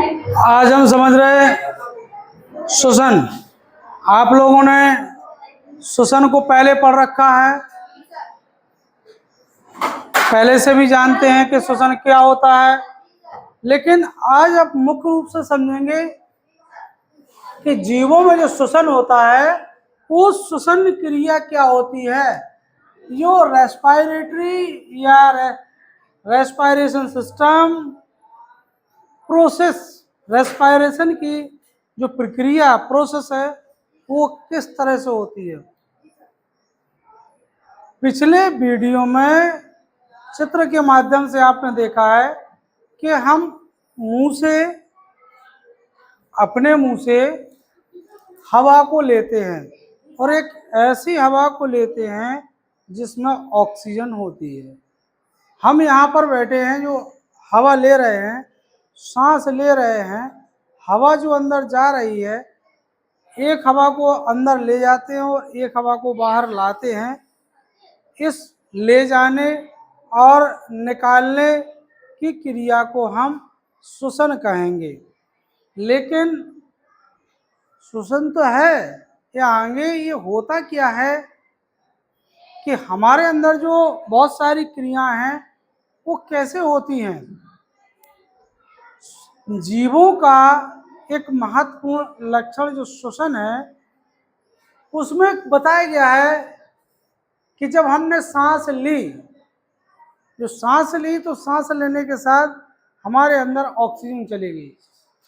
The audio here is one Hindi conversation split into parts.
आज हम समझ रहे हैं श्वसन। आप लोगों ने श्वसन को पहले पढ़ रखा है, पहले से भी जानते हैं कि श्वसन क्या होता है, लेकिन आज आप मुख्य रूप से समझेंगे कि जीवों में जो श्वसन होता है वो श्वसन क्रिया क्या होती है। जो रेस्पिरेटरी या रेस्पिरेशन सिस्टम प्रोसेस, रेस्पिरेशन की जो प्रक्रिया प्रोसेस है वो किस तरह से होती है। पिछले वीडियो में चित्र के माध्यम से आपने देखा है कि हम मुंह से, अपने मुंह से हवा को लेते हैं और एक ऐसी हवा को लेते हैं जिसमें ऑक्सीजन होती है। हम यहाँ पर बैठे हैं, जो हवा ले रहे हैं, सांस ले रहे हैं, हवा जो अंदर जा रही है, एक हवा को अंदर ले जाते हैं और एक हवा को बाहर लाते हैं। इस ले जाने और निकालने की क्रिया को हम श्वसन कहेंगे। लेकिन श्वसन तो है, ये आगे ये होता क्या है कि हमारे अंदर जो बहुत सारी क्रियाएं हैं वो कैसे होती हैं। जीवों का एक महत्वपूर्ण लक्षण जो श्वसन है, उसमें बताया गया है कि जब हमने सांस ली, जो सांस ली तो सांस लेने के साथ हमारे अंदर ऑक्सीजन चलेगी,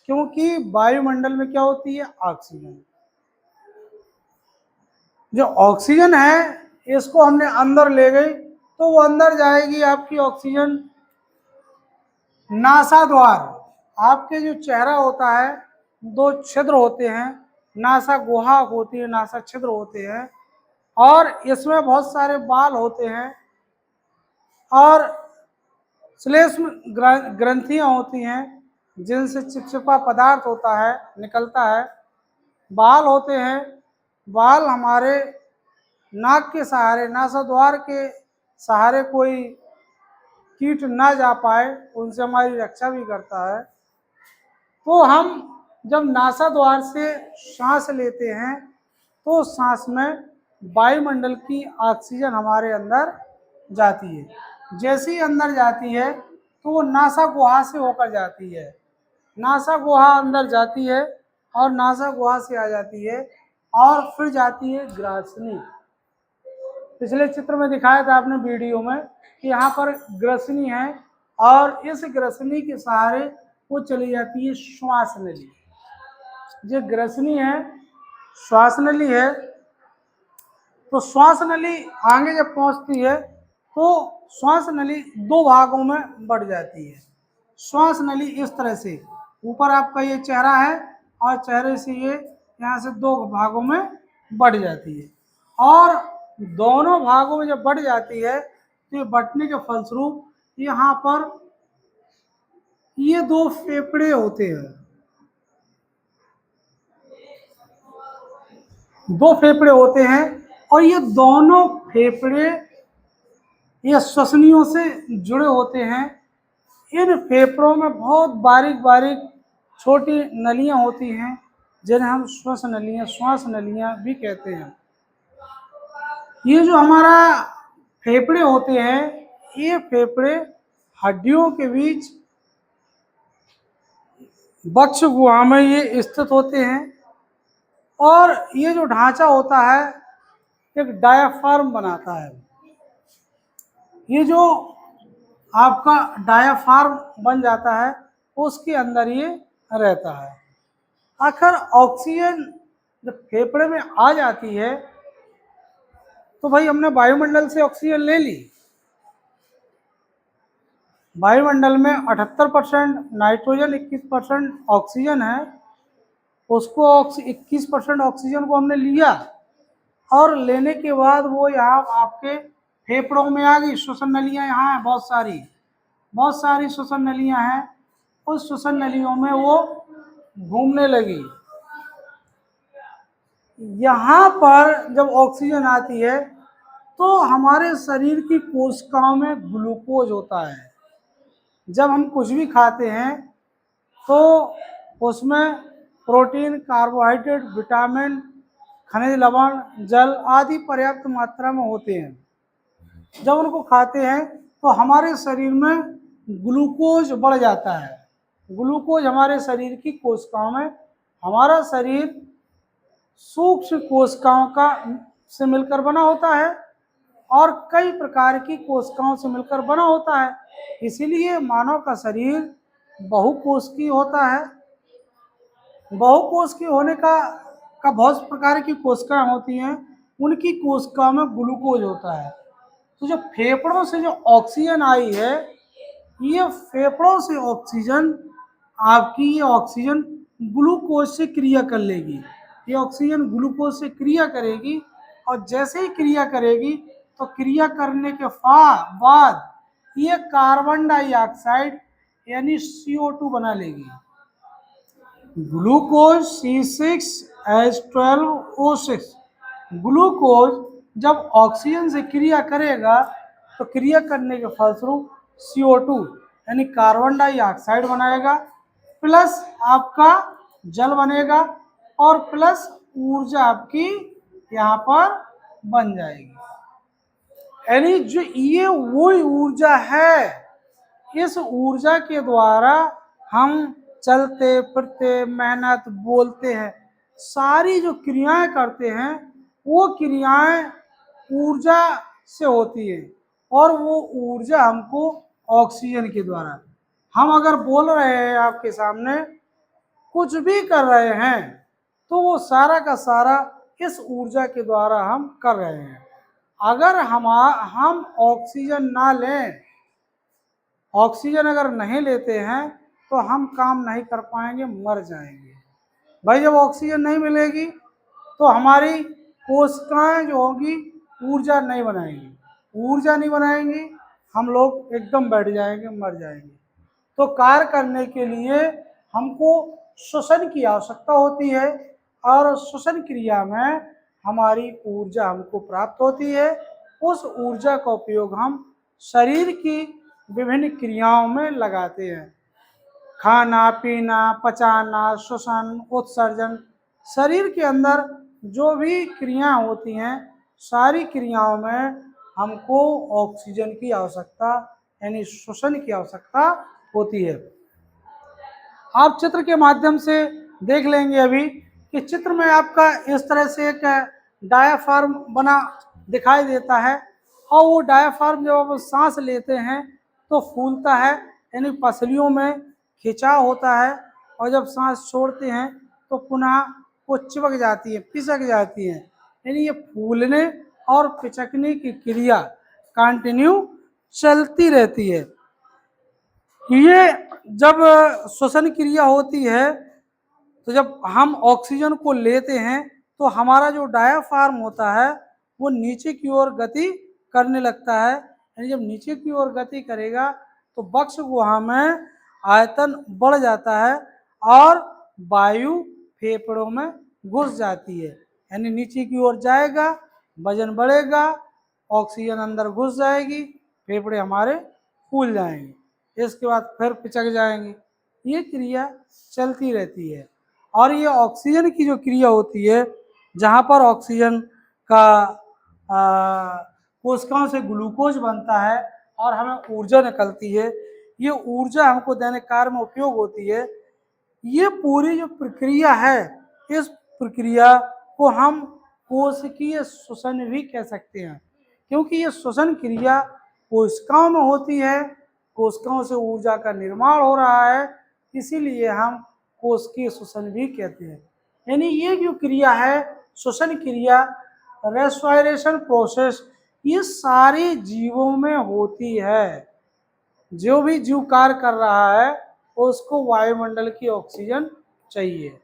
क्योंकि वायुमंडल में क्या होती है, ऑक्सीजन। जो ऑक्सीजन है इसको हमने अंदर ले गई तो वो अंदर जाएगी आपकी ऑक्सीजन नासा द्वार। आपके जो चेहरा होता है, दो छिद्र होते हैं, नासा गुहा होती है, नासा छिद्र होते हैं, और इसमें बहुत सारे बाल होते हैं और श्लेष्म ग्रंथियां होती हैं जिनसे चिपचिपा पदार्थ होता है, निकलता है। बाल होते हैं, बाल हमारे नाक के सहारे, नासाद्वार के सहारे कोई कीट ना जा पाए, उनसे हमारी रक्षा भी करता है। तो हम जब नासाद्वार से सांस लेते हैं तो सांस में वायुमंडल की ऑक्सीजन हमारे अंदर जाती है। जैसे ही अंदर जाती है तो वो नासा गुहा से होकर जाती है, नासा गुहा अंदर जाती है और नासा गुहा से आ जाती है और फिर जाती है ग्रासनी। पिछले चित्र में दिखाया था आपने वीडियो में कि यहाँ पर ग्रसनी है और इस ग्रसनी के सहारे वो चली जाती है श्वास नली। जो ग्रसनी है, श्वास नली है, तो श्वास नली आगे जब पहुंचती है तो श्वास नली दो भागों में बढ़ जाती है। श्वास नली इस तरह से, ऊपर आपका ये चेहरा है और चेहरे से ये यहाँ से दो भागों में बढ़ जाती है, और दोनों भागों में जब बढ़ जाती है तो ये बढ़ने के फलस्वरूप यहाँ पर ये दो फेफड़े होते हैं, दो फेफड़े होते हैं, और ये दोनों फेफड़े ये श्वसनियों से जुड़े होते हैं। इन फेफड़ों में बहुत बारीक बारीक छोटी नलियां होती हैं जिन्हें हम श्वास नलियां भी कहते हैं। ये जो हमारा फेफड़े होते हैं, ये फेफड़े हड्डियों के बीच वक्ष गुहा में ये स्थित होते हैं, और ये जो ढांचा होता है एक डायाफ्राम बनाता है। ये जो आपका डायाफ्राम बन जाता है उसके अंदर ये रहता है। आखिर ऑक्सीजन जब फेफड़े में आ जाती है तो भाई हमने वायुमंडल से ऑक्सीजन ले ली। वायुमंडल में 78% नाइट्रोजन, 21% ऑक्सीजन है। उसको 21% ऑक्सीजन को हमने लिया और लेने के बाद वो यहाँ आपके फेफड़ों में आ गई। श्वसन नलियाँ यहाँ हैं, बहुत सारी श्वसन नलियाँ हैं। उस श्वसन नलियों में वो घूमने लगी। यहाँ पर जब ऑक्सीजन आती है तो हमारे शरीर की कोशिकाओं में ग्लूकोज होता है। जब हम कुछ भी खाते हैं तो उसमें प्रोटीन, कार्बोहाइड्रेट, विटामिन, खनिज लवण, जल आदि पर्याप्त मात्रा में होते हैं। जब उनको खाते हैं तो हमारे शरीर में ग्लूकोज बढ़ जाता है। ग्लूकोज हमारे शरीर की कोशिकाओं में, हमारा शरीर सूक्ष्म कोशिकाओं का से मिलकर बना होता है और कई प्रकार की कोशिकाओं से मिलकर बना होता है। इसीलिए मानव का शरीर बहुकोशिकीय होता है। बहुकोशिकीय होने का बहुत प्रकार की कोशिकाएं होती हैं, उनकी कोशिकाओं में ग्लूकोज होता है। तो जो फेफड़ों से जो ऑक्सीजन आई है, ये फेफड़ों से ऑक्सीजन, आपकी ये ऑक्सीजन ग्लूकोज से क्रिया कर लेगी। ये ऑक्सीजन ग्लूकोज से क्रिया करेगी और जैसे ही क्रिया करेगी तो क्रिया करने के बाद ये कार्बन डाइऑक्साइड यानी CO2 बना लेगी। Glucose C6H12O6। ग्लूकोज जब ऑक्सीजन से क्रिया करेगा तो क्रिया करने के फलस्वरूप CO2 यानी कार्बन डाइऑक्साइड बनाएगा, प्लस आपका जल बनेगा और प्लस ऊर्जा आपकी यहाँ पर बन जाएगी। यानी जो ये वो ऊर्जा है, इस ऊर्जा के द्वारा हम चलते फिरते, मेहनत, बोलते हैं, सारी जो क्रियाएं करते हैं वो क्रियाएं ऊर्जा से होती है और वो ऊर्जा हमको ऑक्सीजन के द्वारा, हम अगर बोल रहे हैं आपके सामने, कुछ भी कर रहे हैं, तो वो सारा का सारा इस ऊर्जा के द्वारा हम कर रहे हैं। अगर हम ऑक्सीजन ना लें, ऑक्सीजन अगर नहीं लेते हैं तो हम काम नहीं कर पाएंगे, मर जाएंगे। भाई जब ऑक्सीजन नहीं मिलेगी तो हमारी कोशिकाएं जो होंगी ऊर्जा नहीं बनाएंगी, ऊर्जा नहीं बनाएंगी, हम लोग एकदम बैठ जाएंगे, मर जाएंगे। तो कार्य करने के लिए हमको श्वसन की आवश्यकता होती है और श्वसन क्रिया में हमारी ऊर्जा हमको प्राप्त होती है। उस ऊर्जा का उपयोग हम शरीर की विभिन्न क्रियाओं में लगाते हैं। खाना पीना, पचाना, श्वसन, उत्सर्जन, शरीर के अंदर जो भी क्रियाएं होती हैं, सारी क्रियाओं में हमको ऑक्सीजन की आवश्यकता यानी श्वसन की आवश्यकता होती है। आप चित्र के माध्यम से देख लेंगे अभी कि चित्र में आपका इस तरह से एक डायाफ्राम बना दिखाई देता है और वो डायाफ्राम जब आप सांस लेते हैं तो फूलता है, यानी पसलियों में खिंचाव होता है, और जब सांस छोड़ते हैं तो पुनः वो चिपक जाती है, पिचक जाती है। यानी ये फूलने और पिचकने की क्रिया कंटिन्यू चलती रहती है। ये जब श्वसन क्रिया होती है तो जब हम ऑक्सीजन को लेते हैं तो हमारा जो डायाफ्राम होता है वो नीचे की ओर गति करने लगता है। यानी जब नीचे की ओर गति करेगा तो वक्ष गुहा में आयतन बढ़ जाता है और वायु फेफड़ों में घुस जाती है। यानी नीचे की ओर जाएगा, वजन बढ़ेगा, ऑक्सीजन अंदर घुस जाएगी, फेफड़े हमारे फूल जाएंगे, इसके बाद फिर पिचक जाएंगे। ये क्रिया चलती रहती है। और ये ऑक्सीजन की जो क्रिया होती है, जहाँ पर ऑक्सीजन का कोशिकाओं से ग्लूकोज बनता है और हमें ऊर्जा निकलती है, ये ऊर्जा हमको दैनिक कार्य में उपयोग होती है। ये पूरी जो प्रक्रिया है, इस प्रक्रिया को हम कोशिकीय श्वसन भी कह सकते हैं, क्योंकि ये श्वसन क्रिया कोशिकाओं में होती है, कोशिकाओं से ऊर्जा का निर्माण हो रहा है, इसीलिए हम कोशिकीय श्वसन भी कहते हैं। यानी ये जो क्रिया है, श्वसन क्रिया, रेस्पिरेशन प्रोसेस, ये सारे जीवों में होती है। जो भी जीव कार्य कर रहा है उसको वायुमंडल की ऑक्सीजन चाहिए।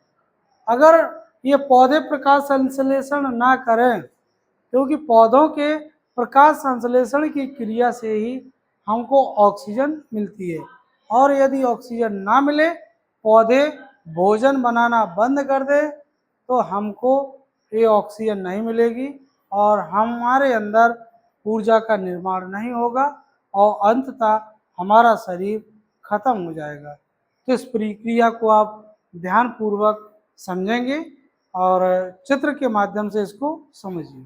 अगर ये पौधे प्रकाश संश्लेषण ना करें, क्योंकि पौधों के प्रकाश संश्लेषण की क्रिया से ही हमको ऑक्सीजन मिलती है, और यदि ऑक्सीजन ना मिले, पौधे भोजन बनाना बंद कर दे, तो हमको ये ऑक्सीजन नहीं मिलेगी और हमारे अंदर ऊर्जा का निर्माण नहीं होगा और अंततः हमारा शरीर खत्म हो जाएगा। तो इस प्रक्रिया को आप ध्यानपूर्वक समझेंगे और चित्र के माध्यम से इसको समझिए।